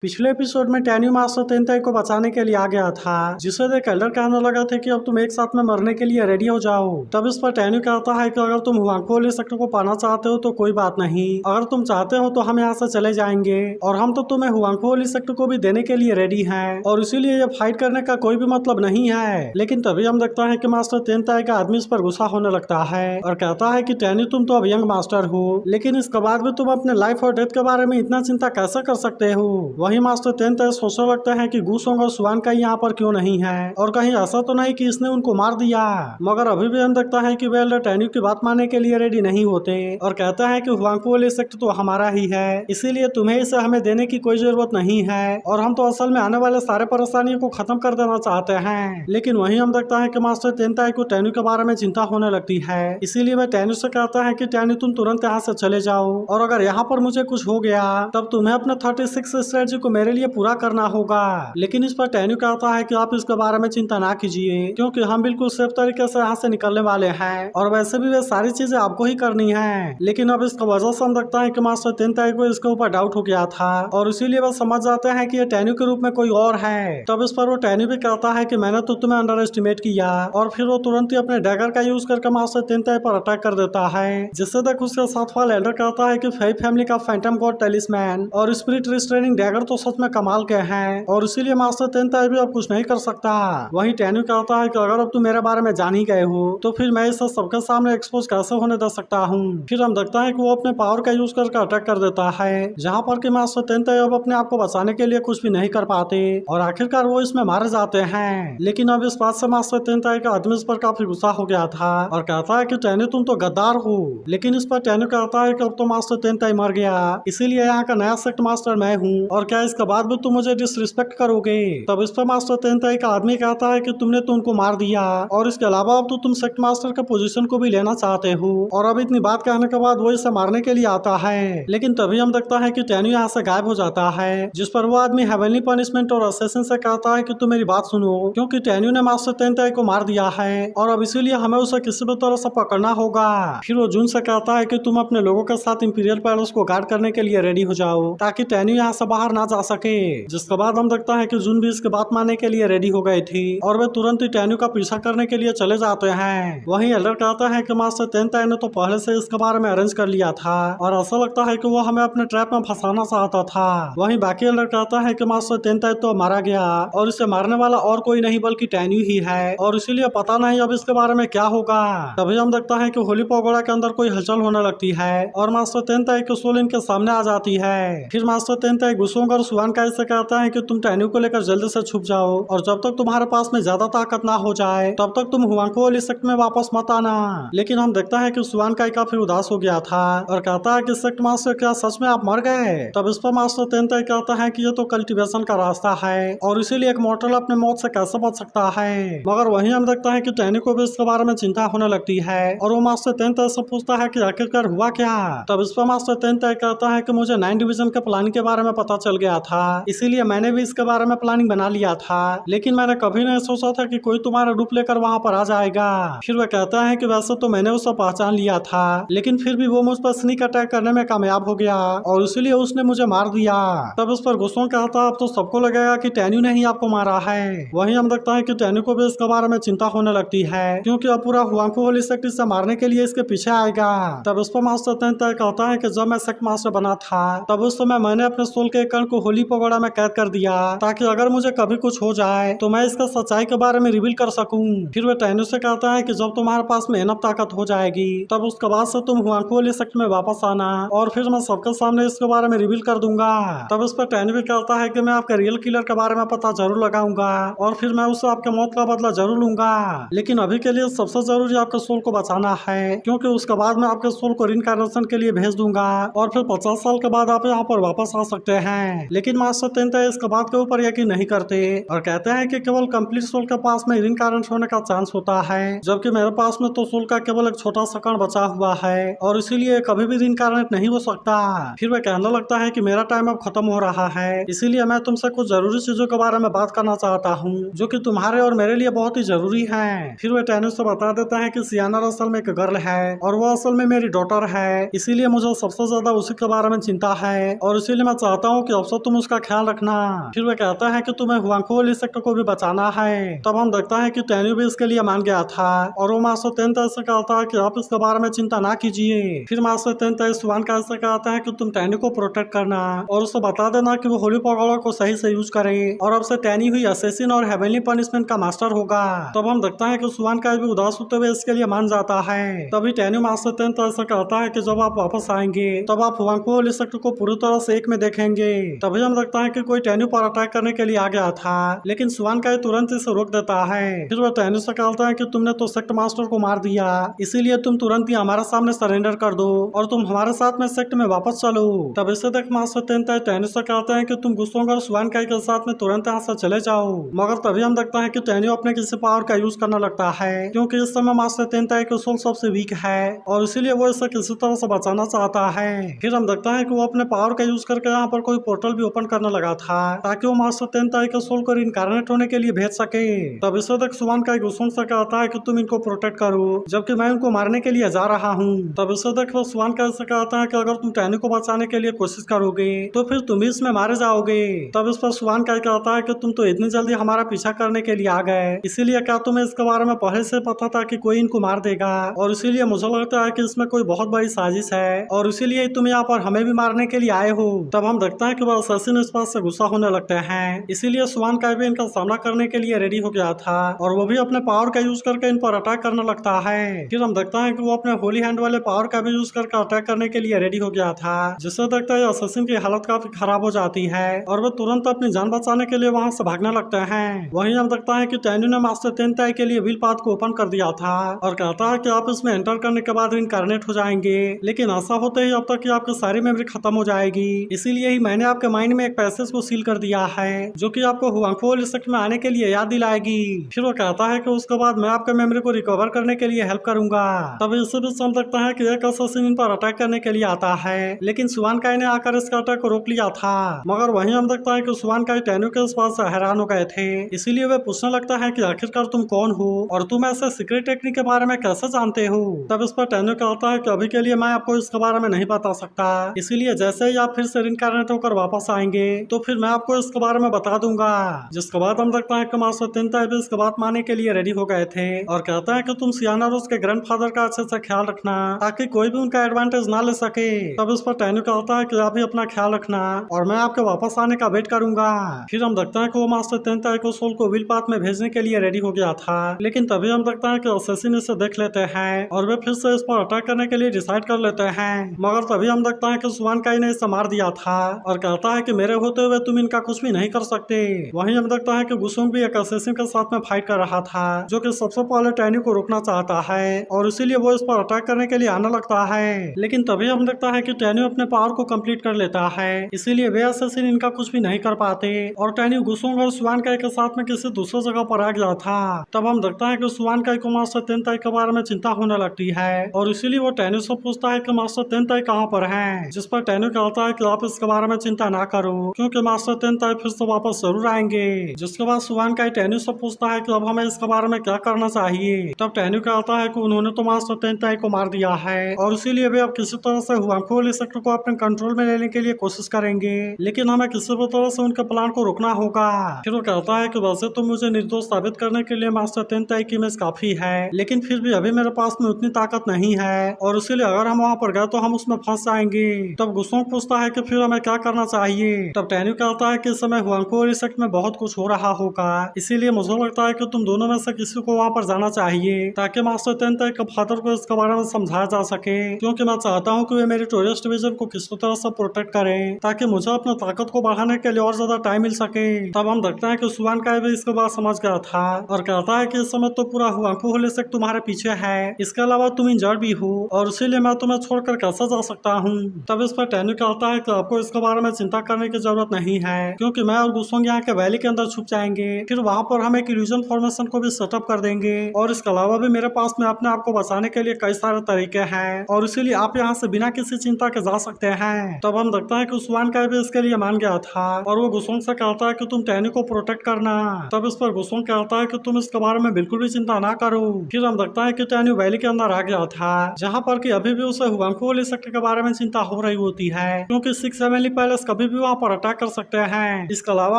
पिछले एपिसोड में टैन्यू मास्टर तेनताई को बचाने के लिए आ गया था, जिसे देख एल्डर कहने लगा था कि अब तुम एक साथ में मरने के लिए रेडी हो जाओ। तब इस पर टैन्यू कहता है कि अगर तुम हुआंगफू वाले सेक्टर को पाना चाहते हो तो कोई बात नहीं, अगर तुम चाहते हो तो हम यहाँ से चले जाएंगे और हम तो तुम्हें हुआंगफू वाली सेक्टर को भी देने के लिए रेडी हैं और इसीलिए ये फाइट करने का कोई भी मतलब नहीं है। लेकिन तभी हम देखता है कि मास्टर तेनताई का आदमी इस पर गुस्सा होने लगता है और कहता है कि टैन्यू तुम तो अब यंग मास्टर हो, लेकिन इसके बाद भी तुम अपने लाइफ और डेथ के बारे में इतना चिंता कैसे कर सकते हो। वही मास्टर तेनताई सोचने लगता है कि गूसोंग और सुआन का यहाँ पर क्यों नहीं है और कहीं ऐसा तो नहीं कि इसने उनको मार दिया। मगर अभी भी हम देखता है कि वे एल्डर टैन्यू की बात मानने के लिए रेडी नहीं होते और कहता है कि हुआंगफू वाली सेक्टर तो हमारा ही है, इसीलिए तुम्हें इसे हमें देने की कोई जरूरत नहीं है और हम तो असल में आने वाले सारे परेशानियों को खत्म कर देना चाहते हैं। लेकिन वहीं हम देखता है कि मास्टर तेनताई को टैन्यू के बारे में चिंता होने लगती है, इसीलिए वह टैन्यू से कहता है कि टैन्यू तुम तुरंत यहाँ से चले जाओ और अगर यहाँ पर मुझे कुछ हो गया तब तुम्हें अपने 36 स्ट्रेटजी को मेरे लिए पूरा करना होगा। लेकिन इस पर टैन्यू कहता है कि आप इसके बारे में चिंता ना कीजिए क्योंकि हम बिल्कुल सेफ तरीके से यहाँ से निकलने वाले हैं और वैसे भी वे सारी चीजें आपको ही करनी है। लेकिन अब इसका वजह से हम देखता है कि मास्टर तेनताई को इसके ऊपर डाउट हो गया था और इसीलिए वह समझ जाते हैं कि ये टैन्यू के रूप में कोई और है। तब इस पर वो टैन्यू भी कहता है कि मैंने तो तुम्हें अंडर एस्टिमेट किया और फिर वो तुरंत ही अपने डैगर का यूज करके मास्टर तेनताई पर अटैक कर देता है, जिससे तक उसके साथ वाले एल्डर कहता है कि फेई फैमिली का फैंटम गॉड टेलिस्मैन और स्पिरिट रिस्ट्रेनिंग डैगर तो सच में कमाल के हैं और इसीलिए मास्टर तेनताई भी अब कुछ नहीं कर सकता। वहीं टैन्यू कहता है कि अगर अब तुम मेरे बारे में जान ही गए हो तो फिर मैं इसे सबके सामने एक्सपोज कैसे होने दे सकता हूँ। फिर हम देखता है कि वो अपने पावर का यूज करके अटैक कर देता है, जहाँ पर कि मास्टर तेनताई अब अपने आप को बचाने के लिए कुछ भी नहीं कर पाते और आखिरकार वो इसमें मारे जाते हैं। लेकिन अब इस बात से मास्टर तेनताई का आदमी इस पर काफी गुस्सा हो गया था और कहता है कि टैन्यू तुम तो गद्दार हो। लेकिन इस पर टैन्यू कहता है कि अब तो मास्टर तेनताई मर गया, इसीलिए यहाँ का नया सेक्ट मास्टर मैं हूँ और क्या इसके बाद भी तुम मुझे डिसरिस्पेक्ट करोगे। तब इस पर मास्टर तेनताई का आदमी कहता है कि तुमने तो उनको मार दिया और इसके अलावा अब तो तुम सेक्ट मास्टर के पोजीशन को भी लेना चाहते हो और अब इतनी बात कहने के बाद वो इसे मारने के लिए आता है। लेकिन तभी हम देखता है कि टैन्यू यहाँ से गायब हो जाता है, जिस पर वो आदमी हेवनली पनिशमेंट और असैसिन से कहता है कि तुम मेरी बात सुनो क्योंकि टैन्यू ने मास्टर तेनताई को मार दिया है और अब इसीलिए हमें उसे किसी भी तरह से पकड़ना होगा। फिर वो जून से कहता है कि तुम अपने लोगों के साथ इंपीरियल पैलेस को गार्ड करने के लिए रेडी हो जाओ ताकि टैन्यू यहाँ से बाहर ना जा सके। जिसके बाद हम देखता है कि जून भी इसके बात मानने के लिए रेडी हो गई थी और वे तुरंत ही टैन्यू का पीछा करने के लिए चले जाते हैं। वहीं एल्डर कहता है कि मास्टर तेनताई ने तो पहले से इसके बारे में अरेंज कर लिया था और ऐसा लगता है कि वो हमें अपने ट्रैप में फंसाना चाहता था। वहीं बाकी एल्डर कहता है कि मास्टर तेनताई तो मारा गया और इसे मारने वाला और कोई नहीं बल्कि टैन्यू ही है और इसीलिए पता नहीं अब इसके बारे में क्या होगा। तभी हम देखता है कि होली पगोड़ा के अंदर कोई हलचल होने लगती है और मास्टर तेनताई की सोल इनके सामने आ जाती है। फिर मास्टर तेनताई गुस्सोंग और सुआन का इससे कहता है कि तुम टैन्यू को लेकर जल्दी से छुप जाओ और जब तक तुम्हारे पास में ज्यादा ताकत ना हो जाए तब तक तुम हुआंगफू वाली सेक्ट में वापस मत आना। लेकिन हम देखता है कि सुआन काई काफी उदास हो गया था और कहता है कि सेक्ट मास्टर क्या सच में आप मर गए। तब इस पर मास्टर तेनताई कहता है कि ये तो कल्टीवेशन का रास्ता है और इसीलिए एक मॉर्टल अपने मौत से कैसे बच सकता है। मगर वहीं हम देखता है कि टैन्यू को भी इसके बारे में चिंता होने लगती है और वो मास्टर तेनताई से पूछता है कि आखिरकार हुआ क्या। तब इस पर मास्टर तेनताई कहता है कि मुझे 9 डिवीजन के प्लानिंग के बारे में पता चल गया था, इसीलिए मैंने भी इसके बारे में प्लानिंग बना लिया था, लेकिन मैंने कभी नहीं सोचा था कि कोई तुम्हारा रूप लेकर वहाँ पर आ जाएगा। फिर वह कहता है कि वैसे तो मैंने उसे पहचान लिया था, लेकिन फिर भी वो मुझ पर स्नीक अटैक करने में कामयाब हो गया और इसीलिए उसने मुझे मार दिया। तब उस पर गुस्सों कहता अब तो सबको लगेगा कि टैन्यू ने ही आपको मारा है। वहीं हम देखता है कि टैन्यू को भी इसके बारे में चिंता होने लगती है क्योंकि अब पूरा हुआंगफू वाली सेक्ट से मारने के लिए इसके पीछे आएगा। तब उस पर मास्टर तेनताई कहता है कि जब मैं सेक्ट मास्टर बना था तब उस समय मैंने अपने सोल के कण को होली पगोड़ा में कैद कर दिया ताकि अगर मुझे कभी कुछ हो जाए तो मैं इसका सच्चाई के बारे में रिवील कर सकूं। फिर वह टैन्यू से कहता है कि जब तुम्हारे पास में इनफ ताकत हो जाएगी तब उसके बाद से तुम हुआंगफू वाली सेक्ट में वापस आना और फिर मैं सबके सामने इसके बारे में रिवील कर दूंगा। तब उस पर टैन्यू भी कहता है कि मैं आपके रियल किलर के बारे में पता जरूर लगाऊंगा और फिर मैं उससे आपके मौत का बदला जरूर लूंगा, लेकिन अभी के लिए सबसे जरूरी आपके सोल को बचाना है क्योंकि उसके बाद मैं आपके सोल को रिइंकार्नेशन के लिए भेज दूंगा और फिर 50 साल के बाद आप यहाँ पर वापस आ सकते हैं। लेकिन मास्टर तेनताई इसके बात के ऊपर यकीन नहीं करते और कहते हैं कि केवल कंप्लीट सोल के पास में रिइंकार्नेट होने का चांस होता है, जबकि मेरे पास में तो सोल का केवल एक छोटा सा कण बचा हुआ है और इसीलिए कभी भी रिइंकार्नेट नहीं हो सकता। फिर वह कहने लगता है कि मेरा टाइम अब खत्म हो रहा है, इसीलिए मैं तुमसे कुछ जरूरी चीजों के बारे में बात करना चाहता हूँ जो कि तुम्हारे और मेरे लिए बहुत ही जरूरी है। फिर वह टैन्यू से बता देता है कि सियाना असल में एक गर्ल है और वो असल में मेरी डॉटर है, इसीलिए मुझे सबसे ज्यादा उसी के बारे में चिंता है और इसीलिए मैं चाहता हूँ कि अब से तुम उसका ख्याल रखना। फिर वे कहता है कि तुम्हें हुआंगफू सेक्टर को भी बचाना है। तब हम देखता है कि टेन्यू भी इसके लिए मान गया था और वो मास्टर तेंता से कहता है कि आप इसके बारे में चिंता ना कीजिए। फिर मास्टर तेंता सुवान का ऐसे कहता है कि तुम टेन्यू को प्रोटेक्ट करना और उसे बता देना कि वो होली पगड़ा को सही से यूज करे और अब से टेन्यू ही असेसिन और हेवनली पनिशमेंट का मास्टर होगा। तब हम देखता है कि सुवान का भी उदास होते हुए इसके लिए मान जाता है। तभी टेन्यू मास्टर तेंता ऐसा कहता है कि जब आप वापस आएंगे तब आप हुआंगफू सेक्टर को पूरी तरह से एक में देखेंगे। तभी हम देखता है कि कोई टेन्यू पर अटैक करने के लिए आ गया था, लेकिन सुवान का तुरंत इसे रोक देता है। फिर वह टेन्यू से कहता है कि तुमने तो सेक्ट मास्टर को मार दिया, इसीलिए तुम तुरंत ही हमारे सामने सरेंडर कर दो और तुम हमारे साथ में सेक्ट में वापस चलो। तब इसे देख मास्टर तेंता टेन्यू से कहते हैं कि तुम गुस्सोंग और सुवान काई के साथ में तुरंत यहाँ से चले जाओ। मगर तभी हम देखता है कि टेन्यू अपने किसी पावर का यूज करने लगता है, क्योंकि इस समय मास्टर तेंता के सोल सबसे वीक है और इसीलिए वो इसे किसी तरह से बचाना चाहता है। फिर हम देखता है कि वो अपने पावर का यूज करके यहाँ पर कोई पोर्टल भी ओपन करने लगा था ताकि वो मास्टर तेंता के सोल को इनकारनेट होने के लिए भेज सके। तब इसे देख सुवान काई गुस्सों से कहता है कि तुम इनको प्रोटेक्ट करो जबकि मैं उनको मारने के लिए जा रहा हूँ। तब इसे देख वो सुवान काई से कहता है कि अगर तुम टेन्यू को बचाने के लिए कोशिश करोगे तो फिर तुम भी इसमें मारे जाओगे। तब इस पर सुवान काई कहता है कि तुम तो इतनी जल्दी हमारा पीछा करने के लिए आ गए, इसीलिए क्या तुम्हें इसके बारे में पहले से पता था कि कोई इनको मार देगा और इसीलिए मुझे लगता है कि इसमें कोई बहुत बड़ी साजिश है और इसीलिए तुम यहाँ पर हमें भी मारने के लिए आए हो। तब हम देखते हैं कि वह असैसिन इस बात से गुस्सा होने लगते हैं, इसीलिए सुवान काई भी इनका सामना करने के लिए रेडी हो गया था और वो भी अपने पावर का यूज करके इन पर अटैक करने लगता है। फिर हम देखते हैं कि वो अपने होली हैंड वाले पावर का भी यूज करके अटैक करने के लिए रेडी हो गया था, जिससे देखते हैं असैसिन की हालत काफी खराब हो जाती है और वो तुरंत अपनी जान बचाने के लिए वहाँ से भागने लगते हैं। वहीं हम देखता है कि टेन्यू ने मास्टर तेंताई के लिए व्हील पाथ को ओपन कर दिया था और कहता है कि आप इसमें एंटर करने के बाद इनकारनेट हो जाएंगे, लेकिन ऐसा होते ही अब तक कि आपकी सारी मेमोरी खत्म हो जाएगी, इसीलिए ही मैंने आपके माइंड में एक पैसेज को सील कर दिया है जो कि आपको हुआंगफू सेक्टर में आने के लिए याद दिलाएगी। फिर वो कहता है कि उसके बाद मैं आपके मेमोरी को रिकवर करने के लिए हेल्प करूंगा। तब इससे भी समझ सकता है कि एक असैसिन इन पर अटैक करने के लिए आता है, लेकिन सुवान काई ने आकर इसका अटैक को रोक लिया था। मगर वहीं हम देखता है कि सुवान काई टेन्यू के इस बात से हैरान हो गए थे, इसीलिए वे पूछने लगता है कि आखिरकार तुम कौन हो और तुम ऐसे सीक्रेट टेक्निक के बारे में कैसे जानते हो। तब इस पर टेन्यू कहता है कि अभी के लिए मैं आपको इसके बारे में नहीं बता सकता, इसीलिए जैसे ही आप फिर से रिइंकार्नेट होकर वापस आएंगे तो फिर मैं आपको इसके बारे में बता दूंगा। जिसके बाद हम देखता है कि मास्टर तेंताई भी इसके बात मानने के लिए रेडी हो गए थे और कहता है कि तुम सियाना और उसके ग्रैंडफादर का अच्छे से ख्याल रखना ताकि कोई भी उनका एडवांटेज ना ले सके। तब इस पर टेन्यू कहता है कि आप भी अपना ख्याल रखना और मैं आपके वापस आने का वेट करूंगा। फिर हम देखते हैं कि वो मास्टर तेंताई को सोल को व्हील पाथ में भेजने के लिए रेडी हो गया था, लेकिन तभी हम देखते हैं कि असैसिन इसे देख लेते हैं और वे फिर से इस पर अटैक करने के लिए डिसाइड कर लेते हैं। मगर तभी हम देखते हैं कि सुवान काई ने इसे मार दिया था और कहता है कि मेरे होते हुए तुम इनका कुछ भी नहीं कर सकते। वहीं हम देखता है कि गुसुंग भी एक असैसिन के साथ में फाइट कर रहा था जो कि सबसे पहले टेन्यू को रोकना चाहता है और इसीलिए वो इस पर अटैक करने के लिए आने लगता है, लेकिन तभी हम देखता है कि टेन्यू अपने पावर को कंप्लीट कर लेता है, इसीलिए वे असैसिन इनका कुछ भी नहीं कर पाते और टेन्यू गुसुंग और सुवान काई के साथ में किसी दूसरे जगह पर आ गया था। तब हम देखता है कि सुवान काई को मास्टर तेंताई के बारे में चिंता होने लगती है और इसीलिए वो टेन्यू से पूछता है कि मास्टर तेंताई कहाँ पर है, जिस पर टेन्यू कहता है कि आप इसके बारे में चिंता ना करो क्योंकि मास्टर तेंताई फिर से वापस जरूर आएंगे। जिसके बाद सुवान काई टेन्यू से पूछता है कि अब हमें इसके बारे में क्या करना चाहिए। तब टेन्यू कहता है कि उन्होंने तो मास्टर तेंताई को मार दिया है और इसीलिए वे अब किसी तरह से हुआंगफू सेक्टर को अपने कंट्रोल में लेने के लिए कोशिश करेंगे, लेकिन हमें किसी भी तरह से उनके प्लान को रोकना होगा। फिर वो कहता है कि वैसे तो मुझे निर्दोष साबित करने के लिए मास्टर तेंताई की इमेज काफी है, लेकिन फिर भी अभी मेरे पास में उतनी ताकत नहीं है और इसीलिए अगर हम वहाँ पर गए तो हम उसमें फंस जाएंगे। तब गुसोंग पूछता है कि फिर हमें क्या करना चाहिए। तब टेन्यू कहता है कि इस समय हुआंगफू सेक्टर में बहुत कुछ हो रहा होगा, इसीलिए मुझे लगता है कि तुम दोनों में से किसी को वहाँ पर जाना चाहिए ताकि मास्टर तेंताई के फादर को इसके बारे में समझाया जा सके, क्योंकि मैं चाहता हूँ कि वे मेरी टूरिस्ट डिवीजन को किसी तरह से प्रोटेक्ट करें ताकि मुझे अपनी ताकत को बढ़ाने के लिए और ज्यादा टाइम मिल सके। तब हम देखते हैं कि सुवान काई भी इसके बाद समझ गया था और कहता है कि इस समय तो पूरा हुआंगफू सेक्टर तुम्हारे पीछे है, इसके अलावा तुम इंजर्ड भी हो और इसीलिए मैं तुम्हें छोड़कर कैसे जा सकता हूँ। तब इस पर टेन्यू कहता है कि आपको इसके बारे में चिंता करने की जरूरत नहीं है क्योंकि मैं और गुसोंग यहाँ के वैली के अंदर छुप जाएंगे, फिर वहाँ पर हम एक इल्यूजन फॉर्मेशन को भी सेटअप कर देंगे और इसके अलावा भी मेरे पास में अपने आप को बचाने के लिए कई सारे तरीके हैं और इसीलिए आप यहाँ से बिना किसी चिंता के जा सकते हैं। तब हम देखते हैं कि सुवान काई भी इसके लिए मान गया था और वो गुसोंग से कहता है कि तुम टेन्यू को प्रोटेक्ट करना। तब इस पर गुसोंग कहता है कि तुम इसके बारे में बिल्कुल भी चिंता ना करो। फिर हम देखता है कि टेन्यू वैली के अंदर आ गया था जहाँ पर कि अभी भी उसे हुआंगफू सेक्टर के बारे में चिंता हो रही होती है क्योंकि 6 हेवनली पैलेस कभी कभी भी वहाँ पर अटैक कर सकते हैं। इसके अलावा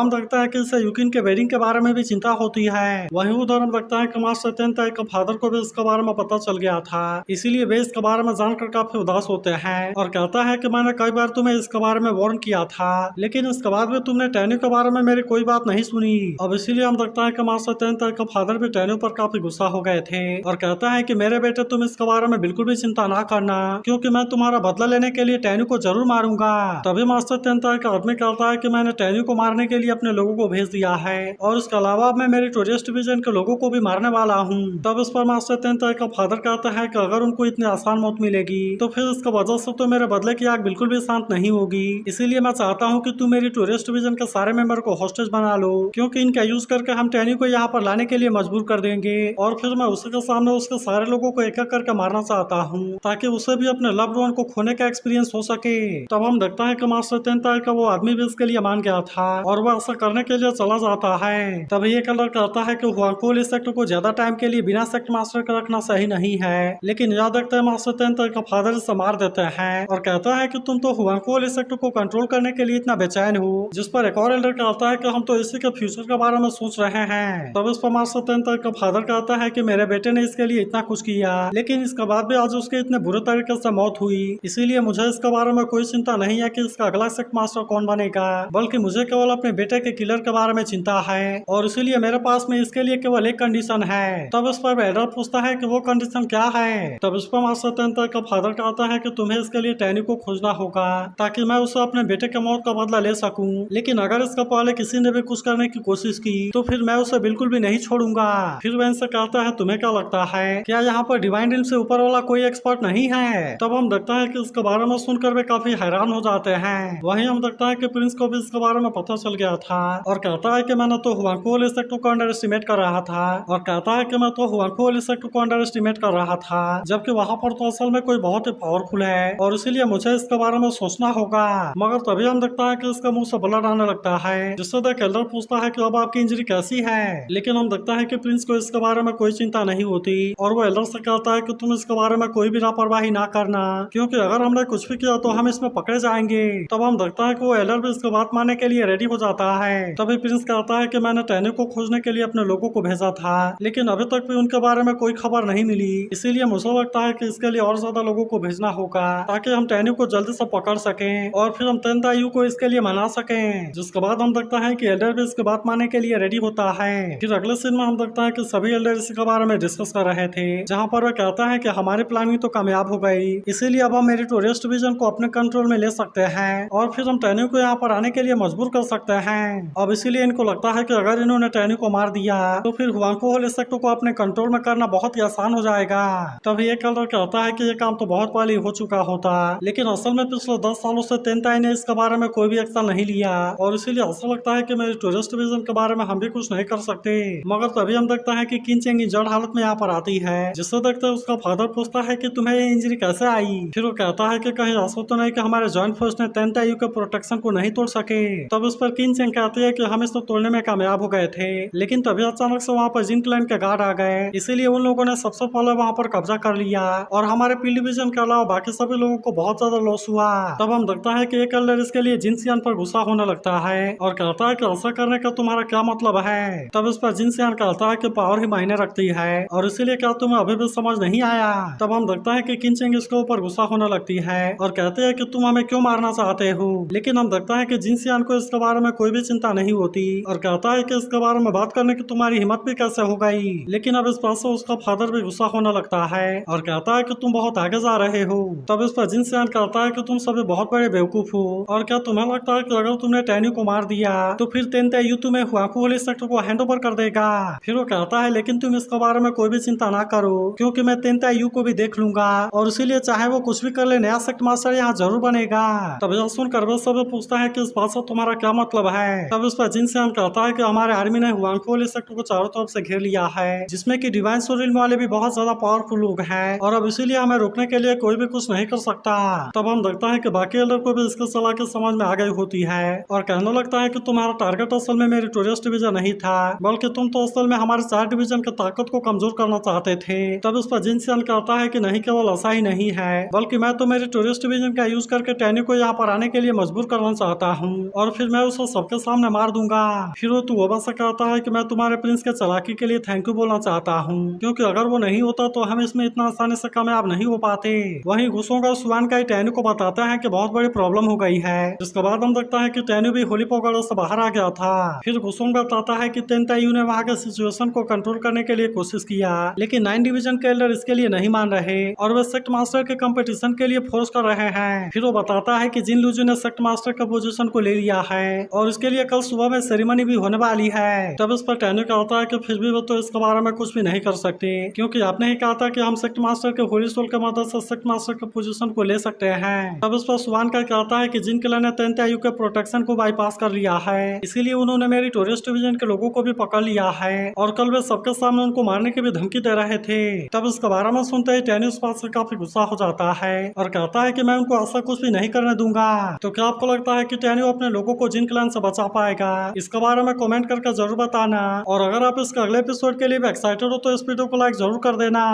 हम देखते हैं कि इसे यूकिन के वेडिंग के बारे में भी चिंता होती है। वहीं उधर हम देखते हैं कि मास्टर तेंताई के फादर को भी इसके बारे में पता चल गया था, इसीलिए वे इसके बारे में जानकर काफी उदास होते हैं और कहता है कि मैंने कई बार तुम्हें इसके बारे में वार्न किया था, लेकिन इसके बाद भी तुमने टैन्यू के बारे में मेरी कोई बात नहीं सुनी। अब इसीलिए हम देखते हैं कि मास्टर तेंताई का फादर भी टैन्यू पर काफी गुस्सा हो गए थे और कहता है कि मेरे बेटे तुम इसके बारे में बिल्कुल भी चिंता ना करना, क्योंकि मैं तुम्हारा बदला लेने के लिए टैन्यू को जरूर मारूंगा। तभी मास्टर तेंताई का आदमी कहता है कि मैंने टैन्यू को मारने के लिए अपने लोगों को भेज दिया है और इसके अलावा मैं मेरी टूरिस्ट डिवीजन के लोगों को भी मारने वाला हूँ। तब इस पर मास्टर तेंताई का फादर कहता है कि अगर उनको इतनी आसान मौत मिलेगी तो फिर इसका वजह से तो मेरे बदले की आग बिल्कुल भी शांत नहीं होगी, इसीलिए मैं चाहता हूँ कि तुम मेरी टूरिस्ट डिवीजन के सारे मेंबर को हॉस्टेज बना लो, क्योंकि इनका यूज करके हम टैन्यू को यहाँ पर लाने के लिए मजबूर कर देंगे और फिर मैं उसी के सामने उसके सारे लोगों को एक एक करके मारना चाहता हूँ ताकि उसे भी अपने लव्ड वन को खोने का एक्सपीरियंस हो सके। तब हम देखते हैं कि मास्टर तेंताई का वो आदमी भी इसके लिए मान गया था और वह ऐसा करने के लिए चला जाता है। तभी ये कलर कहता है कि हुआंगफू इस सेक्टर को ज्यादा टाइम के लिए बिना सेक्ट मास्टर के रखना सही नहीं है, लेकिन याद रखते हैं मास्टर तेंताई का फादर इसे मार देते हैं और कहता है कि तुम तो हुआंगफू इस सेक्टर को कंट्रोल करने के लिए इतना बेचैन हो, जिस पर एक और एल्डर कहता है कि हम तो इसी के फ्यूचर के बारे में सोच रहे हैं। तब इस पर मास्टर तेंताई का फादर कहता है कि मेरे बेटे ने इसके लिए इतना कुछ किया, लेकिन इसके बाद भी आज उसके इतने बुरे तरीके से मौत हुई, इसीलिए मुझे इसके बारे में कोई चिंता नहीं है कि इसका अगला सेक्ट मास्टर कौन बनेगा, बल्कि मुझे केवल अपने बेटे के किलर के बारे में चिंता है और इसीलिए मेरे पास में इसके लिए केवल एक कंडीशन है। तब इस पर एल्डर पूछता है कि वो कंडीशन क्या है। तब इस पर मास्टर तेंताई का फादर कहता है कि तुम्हें इसके लिए टैन्यू को खोजना होगा ताकि मैं उसे अपने बेटे के मौत का बदला ले सकूं, लेकिन अगर इसका पहले किसी ने भी कुछ करने की कोशिश की तो फिर मैं उसे बिल्कुल भी नहीं छोड़ूंगा। फिर वह इनसे कहता है तुम्हें क्या लगता है, क्या यहाँ पर डिवाइन ड्रीम से ऊपर वाला कोई एक्सपर्ट नहीं है। तब हम देखता है कि इसके बारे में सुनकर वे काफी हैरान हो जाते हैं। वहीं हम देखता है कि प्रिंस को भी इसके बारे में पता चल गया था और कहता है कि मैंने तो हुआंगफू इस सेक्टर को अंडर एस्टिमेट कर रहा था और कहता है कि मैं तो हुआंगफू इस सेक्टर को अंडर एस्टिमेट कर रहा था, जबकि वहाँ पर तो असल में कोई बहुत ही पावरफुल है और इसीलिए मुझे इसके बारे में सोचना होगा। मगर तभी हम देखता है कि इसका मुंह से ब्लड आने लगता है, जिससे देख एल्डर पूछता है कि अब आपकी इंजरी कैसी है, लेकिन हम देखता है कि प्रिंस को इसके बारे में कोई चिंता नहीं होती और वो एल्डर से कहता है कि तुम इसके बारे में कोई भी लापरवाही ना करना, क्योंकि अगर हमने कुछ भी किया तो हम इसमें पकड़े जाएंगे। तब हम देखता है कि वो एल्डर भी इसकी बात मानने के लिए रेडी हो जाता है। तभी प्रिंस कहता है कि मैंने टैन्यू को खोजने के लिए अपने लोगों को भेजा था, लेकिन अभी तक भी उनके बारे में कोई खबर नहीं मिली, इसीलिए मुझे लगता है कि इसके लिए और ज्यादा लोगों को भेजना होगा ताकि हम टैन्यू को जल्दी से पकड़ सकें और फिर हम तेंताई को इसके लिए मना सकें। जिसके बाद हम देखता है कि एल्डर भी इसकी बात मानने के लिए रेडी होता है। फिर अगले सीन में हम देखता है कि सभी एल्डर इसके बारे में डिस्कस कर रहे थे, जहाँ पर वह कहता है कि हमारी प्लानिंग तो कामयाब हो गई, इसीलिए अब हम मेरी टूरिस्ट डिवीजन को अपने कंट्रोल में ले सकते हैं और फिर हम टैन्यू को यहाँ पर आने के लिए मजबूर कर सकते हैं। अब इसीलिए इनको लगता है कि अगर इन्होंने टैन्यू को मार दिया तो फिर हुआंगफू इस सेक्टर को अपने कंट्रोल में करना बहुत ही आसान हो जाएगा। तभी एक एल्डर कहता है कि ये काम तो बहुत पहले हो चुका होता, लेकिन असल में पिछले 10 सालों से तेंताई ने इसके बारे में कोई भी एक्शन नहीं लिया और इसीलिए ऐसा लगता है कि मेरी टूरिस्ट डिवीजन के बारे में हम भी कुछ नहीं कर सकते। मगर तभी हम देखता है कि किनचेंग जड़ हालत में यहाँ पर आती है, जिससे देखते हैं उसका फादर पूछता है कि तुम्हें ये इंजरी कैसे आई। फिर वो कहता है कि कहीं ऐसा तो नहीं कि हमारे जॉइंट फोर्स ने तेंताई के प्रोटेक्शन को नहीं तोड़ सके। तब उस पर किनचेंग कहती है कि हम इसको तोड़ने में कामयाब हो गए थे, लेकिन तभी अचानक से वहाँ पर जिन क्लैन के गार्ड आ गए, इसीलिए उन लोगों ने सबसे पहले वहाँ पर कब्जा कर लिया और हमारे पी डिवीजन के अलावा बाकी सभी लोगों को बहुत ज्यादा लॉस हुआ। तब हम देखता है कि एक एल्डर इसके लिए जिनसियान पर गुस्सा होने लगता है और कहता है कि ऐसा करने का तुम्हारा क्या मतलब है। तब इस पर जिनसियान कहता है कि पावर ही मायने रखती है और इसीलिए क्या तुम्हें अभी भी समझ नहीं आया। तब हम देखता है कि किनचेंग इसके ऊपर गुस्सा होने लगती है और कहते हैं कि तुम हमें क्यों मारना चाहते हो, लेकिन हम देखता है कि जिनसियान को इसके बारे में कोई भी चिंता नहीं होती और कहता है कि इसके बारे में बात करने की तुम्हारी हिम्मत भी कैसे हो गई। लेकिन अब इस बात से उसका फादर भी गुस्सा होने लगता है और कहता है कि तुम बहुत आगे जा रहे हो। तब इस पर जिनसियान कहता है कि तुम सभी बहुत बड़े बेवकूफ हो और क्या तुम्हें लगता है कि अगर तुमने टैन्यू को मार दिया तो फिर तेंताई तुम्हें हुआंगफू इस सेक्टर को हैंड ओवर कर देगा। फिर वो कहता है लेकिन तुम इसके बारे में कोई भी चिंता ना करो, क्योंकि मैं तेंताई को भी देख लूंगा और इसीलिए चाहे वो कुछ भी कर ले नया सेक्ट मास्टर यहाँ जरूर बनेगा। तब यह सुनकर वे सभी पूछता है कि इस बात से तुम्हारा क्या मतलब है। तब इस पर जिनसियान कहता है कि हमारे आर्मी ने हुआंगफू इस सेक्टर को चारों तरफ से घेर लिया है, जिसमें कि डिवाइन सोल वाले भी बहुत ज्यादा पावरफुल लोग हैं और अब इसीलिए हमें रोकने के लिए कोई भी कुछ नहीं कर सकता। तब हम देखता है कि बाकी एल्डर को भी इसकी सलाह की समझ में आ गई होती है और कहने लगता है कि तुम्हारा टारगेट असल में मेरी टूरिस्ट डिवीजन नहीं था, बल्कि तुम तो असल में हमारे 4 डिवीजन की ताकत को कमजोर करना चाहते थे। तब इस पर जिनसियान कहता है कि नहीं, केवल ऐसा ही नहीं है, बल्कि मैं तो मेरी टूरिस्ट डिवीजन का यूज करके टैन्यू को यहाँ पर आने के लिए मजबूर मजबूर करना चाहता हूँ और फिर मैं उसे सबके सामने मार दूंगा। फिर वो तुओबा से कहता है कि मैं तुम्हारे प्रिंस के चालाकी के लिए थैंक यू बोलना चाहता हूँ, क्योंकि अगर वो नहीं होता तो हम इसमें इतना आसानी से कामयाब नहीं हो पाते। वहीं गुसोंगा सुआन का टैन्यू को बताता है कि बहुत बड़ी प्रॉब्लम हो गई है। जिसके बाद हम देखता है कि टैन्यू भी होली पोगड़े से बाहर आ गया था। फिर गुसोंगा बताता है कि तेनतायू ने वहाँ के सिचुएशन को कंट्रोल करने के लिए कोशिश किया, लेकिन 9 डिवीजन के एल्डर इसके लिए नहीं मान रहे और वे सेक्ट मास्टर के कंपटीशन के लिए फोर्स कर रहे हैं। फिर वो बताता है कि जिन लूजू ने सेक्ट मास्टर के पोजीशन को ले लिया है और इसके लिए कल सुबह में सेरेमनी भी होने वाली है। तब इस पर टैन्यू कहता है कि फिर भी वो तो इसके बारे में कुछ भी नहीं कर सकते, क्योंकि आपने ही कहा था कि हम सेक्ट मास्टर के होली सोल के मदद से सेक्ट मास्टर के पोजीशन को ले सकते हैं। तब इस पर सुवान का कहता है कि जिन किलर ने तेनतायू के प्रोटेक्शन को बाईपास कर लिया है, इसीलिए उन्होंने मेरी टोरिस्ट डिवीजन के लोगों को भी पकड़ लिया है और कल वे सबके सामने उनको मारने की भी धमकी दे रहे थे। तब इसके बारे में सुनते ही टैन्यू इस बात से काफी गुस्सा हो जाता है और कहता है कि मैं उनको ऐसा कुछ भी नहीं करने दूंगा। तो क्या आपको लगता है कि टैन्यू अपने लोगों को जिन क्लैन से बचा पाएगा? इसके बारे में कमेंट करके जरूर बताना और अगर आप इसके अगले एपिसोड के लिए भी एक्साइटेड हो तो इस वीडियो को लाइक जरूर कर देना।